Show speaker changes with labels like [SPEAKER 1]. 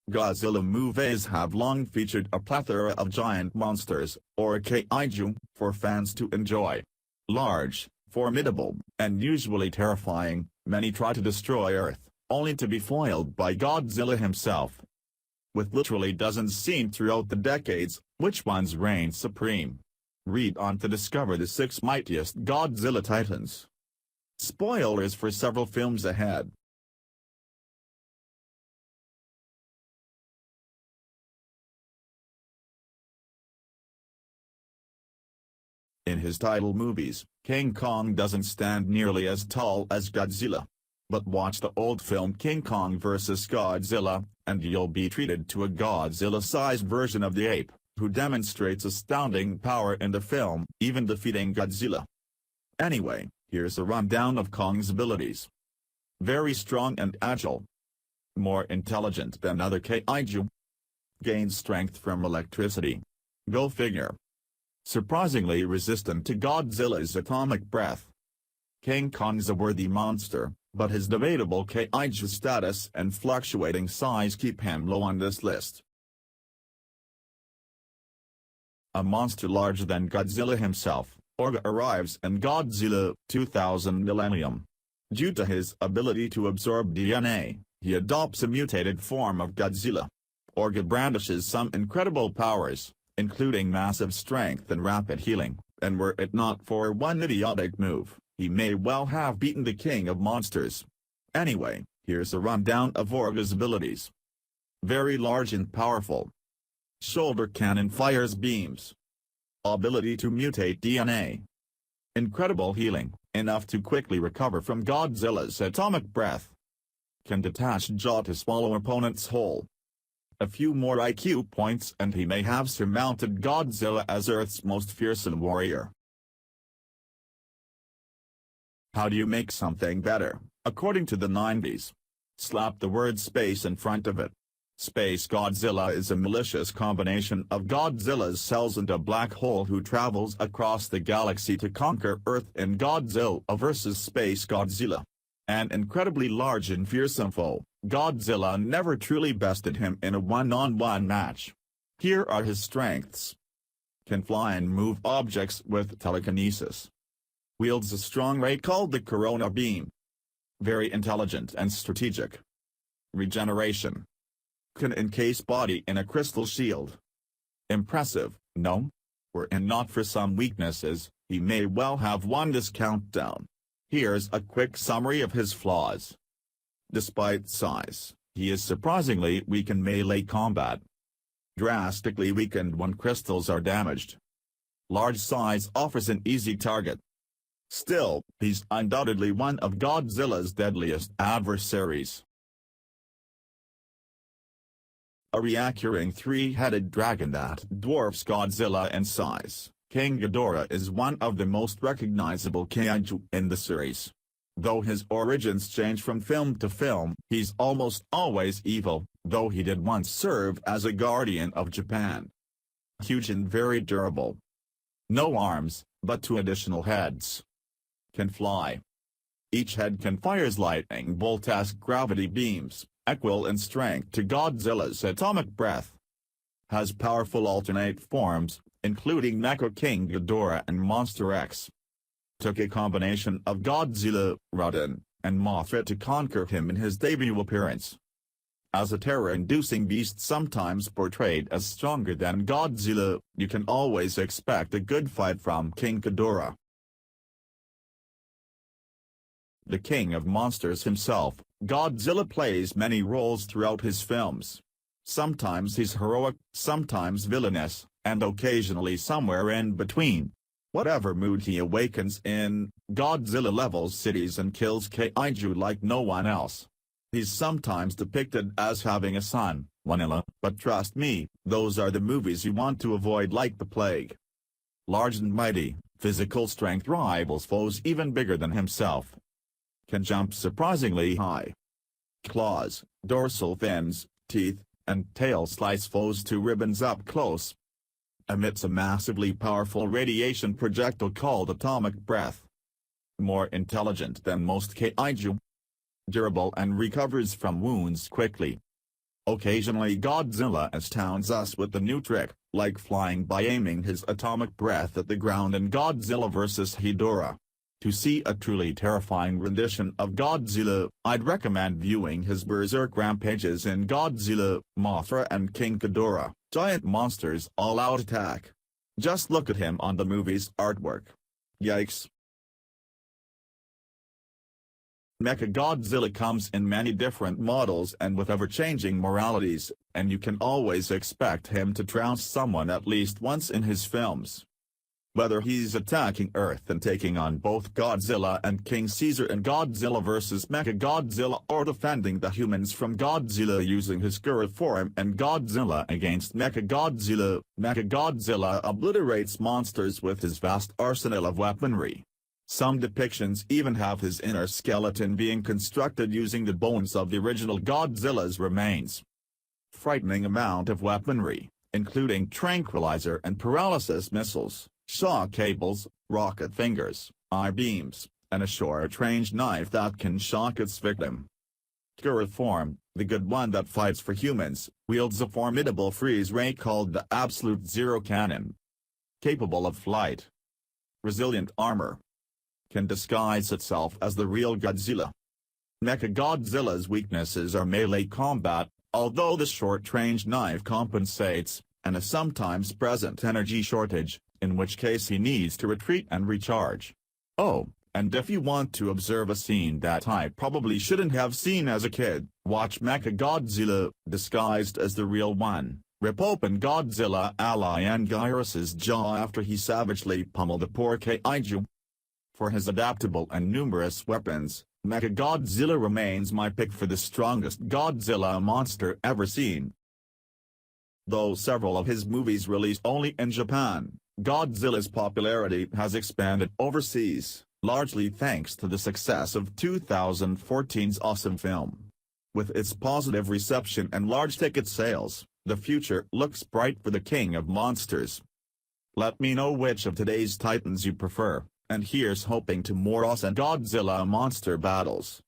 [SPEAKER 1] Godzilla movies have long featured a plethora of giant monsters, or Kaiju, for fans to enjoy. Large, formidable, and usually terrifying, many try to destroy Earth, only to be foiled by Godzilla himself. With literally dozens seen throughout the decades, which ones reign supreme? Read on to discover the 6 mightiest Godzilla titans. Spoilers for several films ahead. In his title movies, King Kong doesn't stand nearly as tall as Godzilla. But watch the old film King Kong vs. Godzilla, and you'll be treated to a Godzilla-sized version of the ape, who demonstrates astounding power in the film, even defeating Godzilla. Anyway, here's a rundown of Kong's abilities. Very strong and agile. More intelligent than other Kaiju. Gains strength from electricity. Go figure. Surprisingly resistant to Godzilla's atomic breath. King Kong's a worthy monster, but his debatable Kaiju status and fluctuating size keep him low on this list. A monster larger than Godzilla himself, Orga arrives in Godzilla 2000 Millennium. Due to his ability to absorb DNA, he adopts a mutated form of Godzilla. Orga brandishes some incredible powers, including massive strength and rapid healing, and were it not for one idiotic move, he may well have beaten the king of monsters. Anyway, here's a rundown of Orga's abilities. Very large and powerful. Shoulder cannon fires beams. Ability to mutate DNA. Incredible healing, enough to quickly recover from Godzilla's atomic breath. Can detach jaw to swallow opponent's whole. A few more IQ points and he may have surmounted Godzilla as Earth's most fearsome warrior. How do you make something better, according to the 90s? Slap the word space in front of it. SpaceGodzilla is a malicious combination of Godzilla's cells and a black hole who travels across the galaxy to conquer Earth in Godzilla vs. SpaceGodzilla. An incredibly large and fearsome foe, Godzilla never truly bested him in a one-on-one match. Here are his strengths. Can fly and move objects with telekinesis. Wields a strong ray called the Corona Beam. Very intelligent and strategic. Regeneration. Can encase body in a crystal shield. Impressive, no? Were it not for some weaknesses, he may well have won this countdown. Here's a quick summary of his flaws. Despite size, he is surprisingly weak in melee combat. Drastically weakened when crystals are damaged. Large size offers an easy target. Still, he's undoubtedly one of Godzilla's deadliest adversaries. A recurring three-headed dragon that dwarfs Godzilla in size, King Ghidorah is one of the most recognizable Kaiju in the series. Though his origins change from film to film, he's almost always evil, though he did once serve as a guardian of Japan. Huge and very durable. No arms, but 2 additional heads. Can fly. Each head can fire lightning bolt-esque gravity beams, equal in strength to Godzilla's atomic breath. Has powerful alternate forms, including Mecha King Ghidorah and Monster X. Took a combination of Godzilla, Rodan, and Mothra to conquer him in his debut appearance. As a terror-inducing beast sometimes portrayed as stronger than Godzilla, you can always expect a good fight from King Ghidorah. The king of monsters himself, Godzilla plays many roles throughout his films. Sometimes he's heroic, sometimes villainous, and occasionally somewhere in between. Whatever mood he awakens in, Godzilla levels cities and kills Kaiju like no one else. He's sometimes depicted as having a son, Vanilla, but trust me, those are the movies you want to avoid like the plague. Large and mighty, physical strength rivals foes even bigger than himself. Can jump surprisingly high. Claws, dorsal fins, teeth, and tail slice foes to ribbons up close. Emits a massively powerful radiation projectile called atomic breath. More intelligent than most Kaiju. Durable and recovers from wounds quickly. Occasionally Godzilla astounds us with a new trick, like flying by aiming his atomic breath at the ground in Godzilla vs. Ghidorah. To see a truly terrifying rendition of Godzilla, I'd recommend viewing his berserk rampages in Godzilla, Mothra and King Ghidorah, Giant Monsters All-Out Attack. Just look at him on the movie's artwork. Yikes. MechaGodzilla comes in many different models and with ever-changing moralities, and you can always expect him to trounce someone at least once in his films. Whether he's attacking Earth and taking on both Godzilla and King Caesar in Godzilla vs. MechaGodzilla, or defending the humans from Godzilla using his gorilla form and Godzilla against MechaGodzilla, MechaGodzilla obliterates monsters with his vast arsenal of weaponry. Some depictions even have his inner skeleton being constructed using the bones of the original Godzilla's remains. Frightening amount of weaponry, including tranquilizer and paralysis missiles, shock cables, rocket fingers, I-beams, and a short-range knife that can shock its victim. Gorilla form, the good one that fights for humans, wields a formidable freeze ray called the Absolute Zero Cannon. Capable of flight. Resilient armor. Can disguise itself as the real Godzilla. MechaGodzilla's weaknesses are melee combat, although the short-range knife compensates, and a sometimes present energy shortage, in which case he needs to retreat and recharge. Oh, and if you want to observe a scene that I probably shouldn't have seen as a kid, watch MechaGodzilla, disguised as the real one, rip open Godzilla ally Anguirus's jaw after he savagely pummeled the poor Kaiju. For his adaptable and numerous weapons, MechaGodzilla remains my pick for the strongest Godzilla monster ever seen. Though several of his movies released only in Japan, Godzilla's popularity has expanded overseas, largely thanks to the success of 2014's awesome film. With its positive reception and large ticket sales, the future looks bright for the King of Monsters. Let me know which of today's titans you prefer. And here's hoping to more awesome Godzilla monster battles.